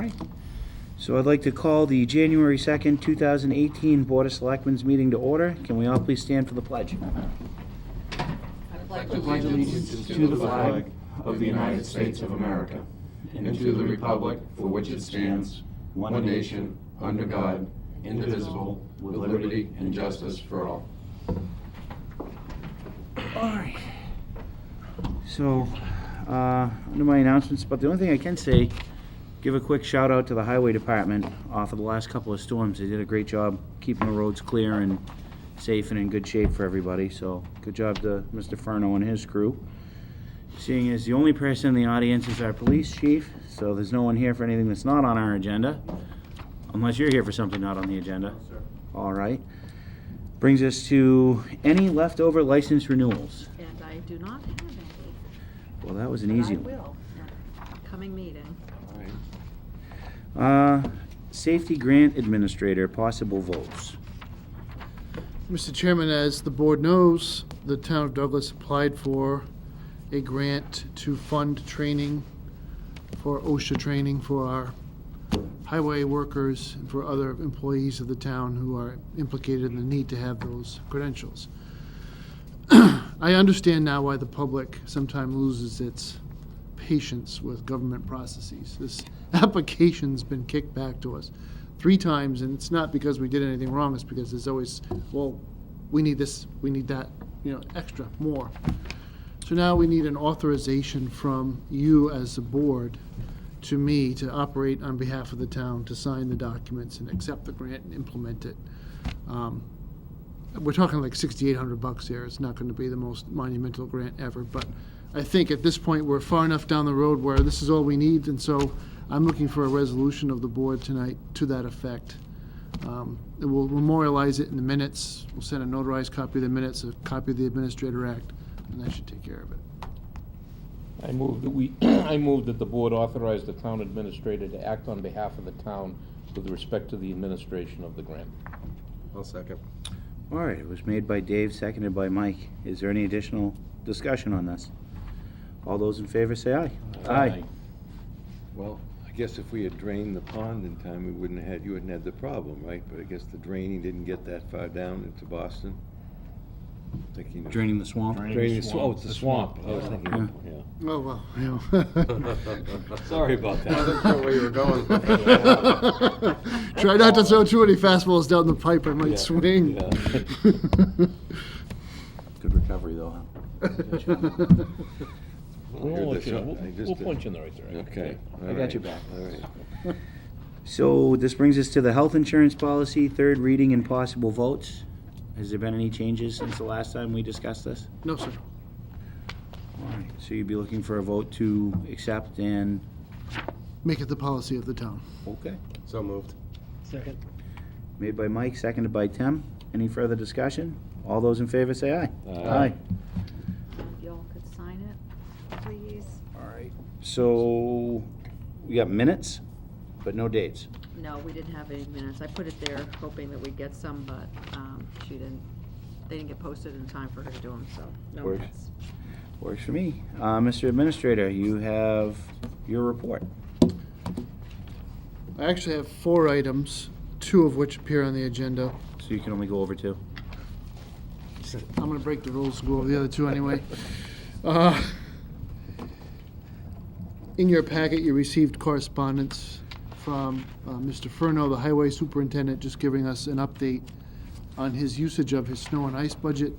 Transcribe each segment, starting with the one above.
right. So I'd like to call the January 2nd, 2018 Board of Selectmen's meeting to order. Can we all please stand for the pledge? I pledge allegiance to the flag of the United States of America and to the republic for which it stands, one nation, under God, indivisible, with liberty and justice for all. All right. So, under my announcements, but the only thing I can say, give a quick shout out to the Highway Department for the last couple of storms. They did a great job keeping the roads clear and safe and in good shape for everybody. So, good job to Mr. Furno and his crew. Seeing as the only person in the audience is our police chief, so there's no one here for anything that's not on our agenda, unless you're here for something not on the agenda. No, sir. All right. Brings us to any leftover license renewals. And I do not have any. Well, that was an But easy I one. will at coming meeting. All right. Safety Grant Administrator, possible votes. Mr. Chairman, as the board knows, the town of Douglas applied for a grant to fund training for OSHA training for our highway workers and for other employees of the town who are implicated in the need to have those credentials. I understand now why the public sometimes loses its patience with government processes. This application's been kicked back to us 3 times, and it's not because we did anything wrong, it's because there's always, well, we need this, we need that, extra, more. So now we need an authorization from you as a board to me to operate on behalf of the town, to sign the documents and accept the grant and implement it. We're talking like $6,800 here. It's not going to be the most monumental grant ever, but I think at this point we're far enough down the road where this is all we need, and so I'm looking for a resolution of the board tonight to that effect. We'll memorialize it in the minutes. We'll send a notarized copy of the minutes, a copy of the Administrator Act, and that should take care of it. I move that the board authorize the town administrator to act on behalf of the town with respect to the administration of the grant. I'll second. All right, it was made by Dave, seconded by Mike. Is there any additional discussion on this? All those in favor say aye. Aye. Well, I guess if we had drained the pond in time, you wouldn't have had the problem, right? But I guess the draining didn't get that far down into Boston. Thinking of Draining the swamp? draining the swamp. Oh, it's the swamp. I was thinking, yeah. Oh, well, Sorry about that. I wasn't sure where you were going. Try not to throw too many fastballs down the pipe, I might Yeah, swing. yeah. Good recovery, though, huh? Good job. We'll We'll point you in the right direction. Okay. I got your back. All right. So this brings us to the health insurance policy, third reading and possible votes. Has there been any changes since the last time we discussed this? No, sir. All right, so you'd be looking for a vote to accept and, Make it the policy of the town. okay. So moved. Second. Made by Mike, seconded by Tim. Any further discussion? All those in favor say aye. Aye. If y'all could sign it, please. All right, so we got minutes, but no dates. No, we didn't have any minutes. I put it there hoping that we'd get some, but they didn't get posted in time for her to do them, so no Works. minutes. Works for me. Mr. Administrator, you have your report. I actually have 4 items, 2 of which appear on the agenda. So you can only go over 2. I'm going to break the rules and go over the other 2 anyway. In your packet, you received correspondence from Mr. Furno, the highway superintendent, just giving us an update on his usage of his snow and ice budget.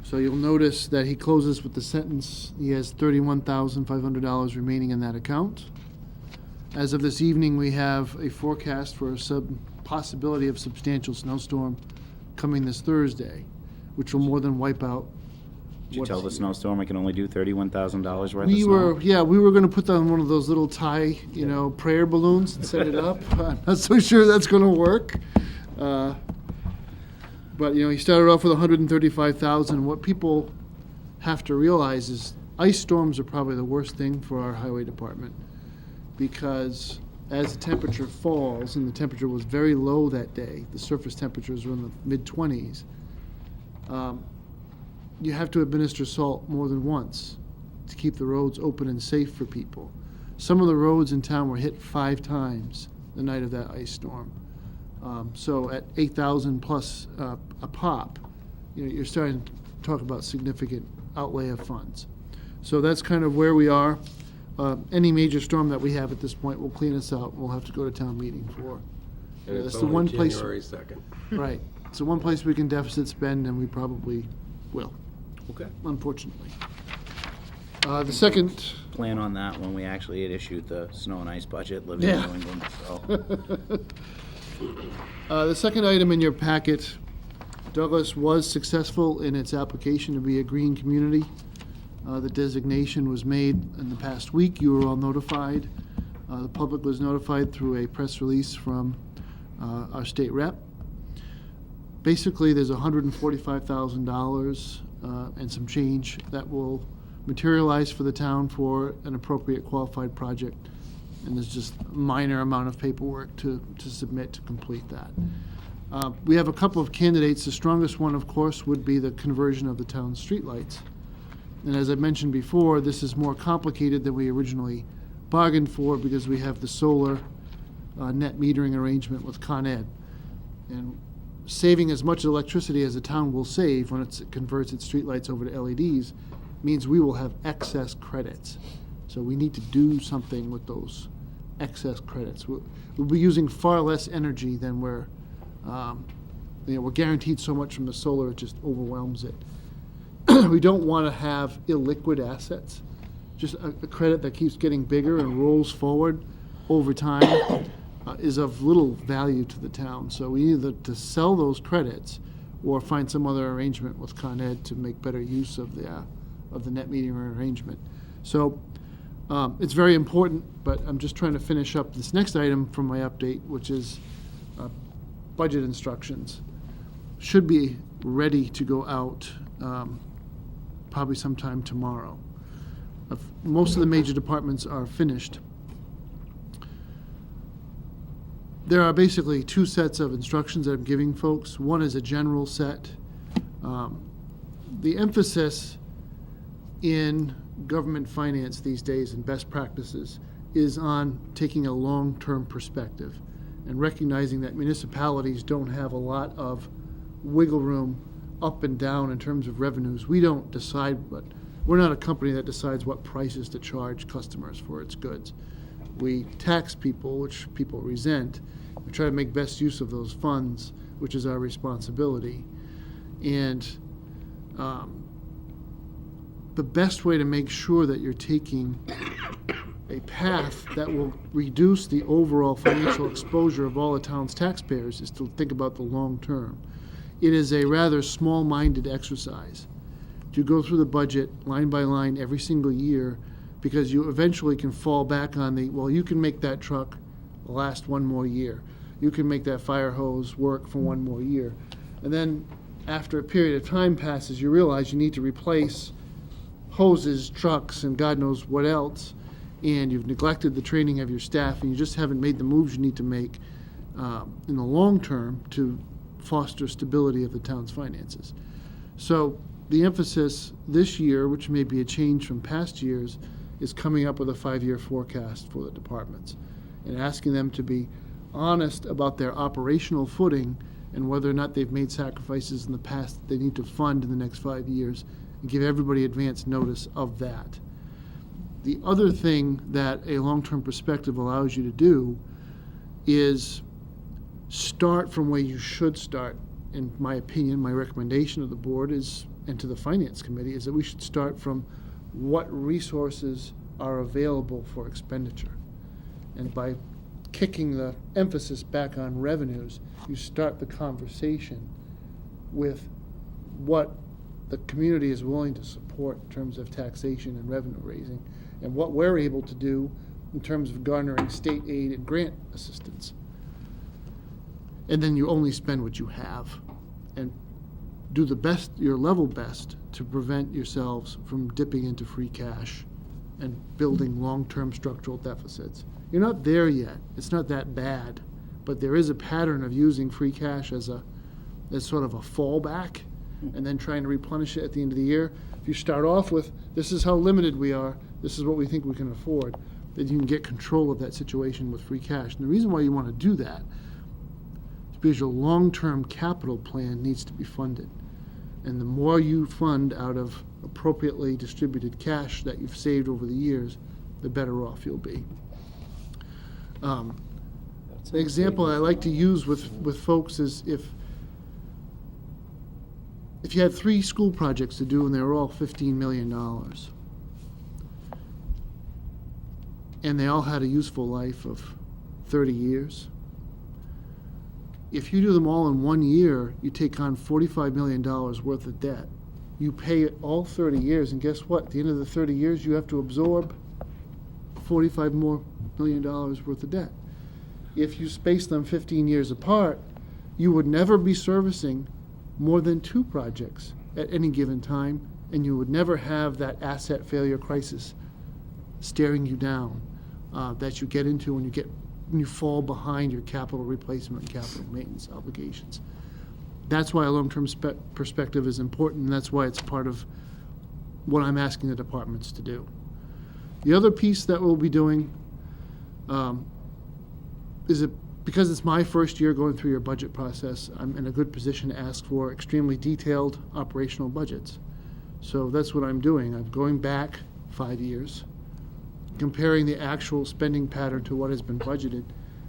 So you'll notice that he closes with the sentence, he has $31,500 remaining in that account. As of this evening, we have a forecast for a possibility of substantial snowstorm coming this Thursday, which will more than wipe out. Did you what's tell the here. snowstorm I can only do $31,000 worth of We snow? we were gonna put that on one of those little tie, prayer balloons and set it up. I'm not so sure that's gonna work. But, he started off with 135,000. What people have to realize is ice storms are probably the worst thing for our highway department, because as the temperature falls, and the temperature was very low that day, the surface temperatures were in the mid-20s, you have to administer salt more than once to keep the roads open and safe for people. Some of the roads in town were hit 5 times the night of that ice storm. So at 8,000 plus a pop, you're starting to talk about significant outlay of funds. So that's kind of where we are. Any major storm that we have at this point will clean us out. We'll have to go to town meeting for. And it's That's the only one place- January 2nd. Right. It's the one place we can deficit spend, and we probably will, Okay. unfortunately. The second, Plan on that when we actually had issued the snow and ice budget, living in Yeah. New England, so. the second item in your packet, Douglas was successful in its application to be a green community. The designation was made in the past week. You were all notified. The public was notified through a press release from our state rep. Basically, there's $145,000 and some change that will materialize for the town for an appropriate qualified project. And there's just a minor amount of paperwork to submit to complete that. We have a couple of candidates. The strongest one, of course, would be the conversion of the town's streetlights. And as I mentioned before, this is more complicated than we originally bargained for because we have the solar net metering arrangement with Con Ed. And saving as much electricity as the town will save when it converts its streetlights over to LEDs means we will have excess credits. So we need to do something with those excess credits. We'll be using far less energy than we're guaranteed so much from the solar, it just overwhelms it. We don't want to have illiquid assets, just a credit that keeps getting bigger and rolls forward over time is of little value to the town. So we either to sell those credits or find some other arrangement with Con Ed to make better use of the net metering arrangement. So it's very important, but I'm just trying to finish up this next item from my update, which is budget instructions. Should be ready to go out probably sometime tomorrow. Most of the major departments are finished. There are basically 2 sets of instructions that I'm giving folks. One is a general set. The emphasis in government finance these days and best practices is on taking a long-term perspective and recognizing that municipalities don't have a lot of wiggle room up and down in terms of revenues. We don't decide we're not a company that decides what prices to charge customers for its goods. We tax people, which people resent. We try to make best use of those funds, which is our responsibility. And the best way to make sure that you're taking a path that will reduce the overall financial exposure of all the town's taxpayers is to think about the long term. It is a rather small-minded exercise to go through the budget line by line every single year because you eventually can fall back on you can make that truck last one more year. You can make that fire hose work for one more year. And then after a period of time passes, you realize you need to replace hoses, trucks, and God knows what else, and you've neglected the training of your staff, and you just haven't made the moves you need to make in the long term to foster stability of the town's finances. So the emphasis this year, which may be a change from past years, is coming up with a 5-year forecast for the departments and asking them to be honest about their operational footing and whether or not they've made sacrifices in the past that they need to fund in the next 5 years and give everybody advance notice of that. The other thing that a long-term perspective allows you to do is start from where you should start. In my opinion, my recommendation to the board is, and to the finance committee, is that we should start from what resources are available for expenditure. And by kicking the emphasis back on revenues, you start the conversation with what the community is willing to support in terms of taxation and revenue raising, and what we're able to do in terms of garnering state aid and grant assistance. And then you only spend what you have, and do your level best to prevent yourselves from dipping into free cash and building long-term structural deficits. You're not there yet. It's not that bad, but there is a pattern of using free cash as sort of a fallback and then trying to replenish it at the end of the year. If you start off with, this is how limited we are, this is what we think we can afford, that you can get control of that situation with free cash. And the reason why you want to do that is because your long-term capital plan needs to be funded. And the more you fund out of appropriately distributed cash that you've saved over the years, the better off you'll be. The example I like to use with folks is if you had 3 school projects to do and they were all $15 million, and they all had a useful life of 30 years, if you do them all in 1 year, you take on $45 million worth of debt. You pay it all 30 years, and guess what? At the end of the 30 years, you have to absorb $45 million worth of debt. If you space them 15 years apart, you would never be servicing more than 2 projects at any given time, and you would never have that asset failure crisis staring you down that you get into when you fall behind your capital replacement and capital maintenance obligations. That's why a long-term perspective is important, and that's why it's part of what I'm asking the departments to do. The other piece that we'll be doing is because it's my first year going through your budget process, I'm in a good position to ask for extremely detailed operational budgets. So that's what I'm doing. I'm going back 5 years, comparing the actual spending pattern to what has been budgeted,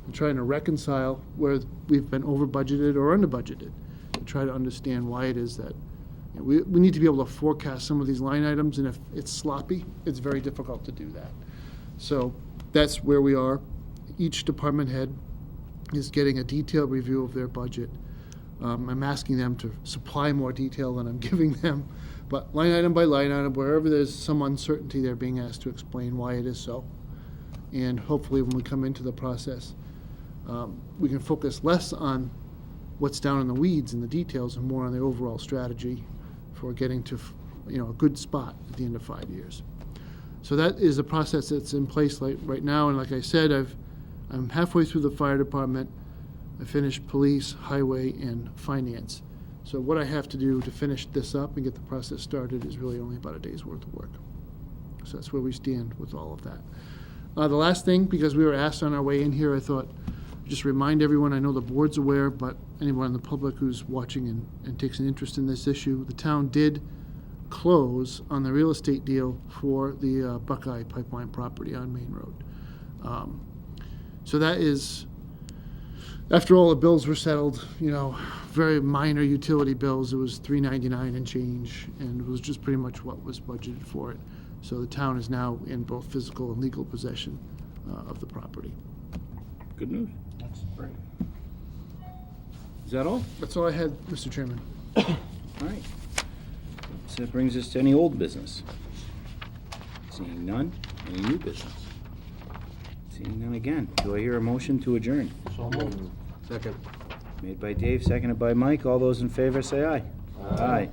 and trying to reconcile where we've been over budgeted or under budgeted, and try to understand why it is that we need to be able to forecast some of these line items, and if it's sloppy, it's very difficult to do that. So that's where we are. Each department head is getting a detailed review of their budget. I'm asking them to supply more detail than I'm giving them, but line item by line item, wherever there's some uncertainty, they're being asked to explain why it is so. And hopefully when we come into the process, we can focus less on what's down in the weeds and the details and more on the overall strategy for getting to a good spot at the end of 5 years. So that is a process that's in place right now, and like I said, I'm halfway through the fire department. I finished police, highway, and finance. So what I have to do to finish this up and get the process started is really only about a day's worth of work. So that's where we stand with all of that. The last thing, because we were asked on our way in here, I thought just remind everyone, I know the board's aware, but anyone in the public who's watching and takes an interest in this issue, the town did close on the real estate deal for the Buckeye Pipeline property on Main Road. So that is, after all the bills were settled, very minor utility bills, it was $3.99 and change, and it was just pretty much what was budgeted for it. So the town is now in both physical and legal possession of the property. Good news. That's great. Is that all? That's all I had, Mr. Chairman. All right. So that brings us to any old business. Seeing none, any new business? Seeing none again. Do I hear a motion to adjourn? So moved. Second. Made by Dave, seconded by Mike. All those in favor say aye. Aye.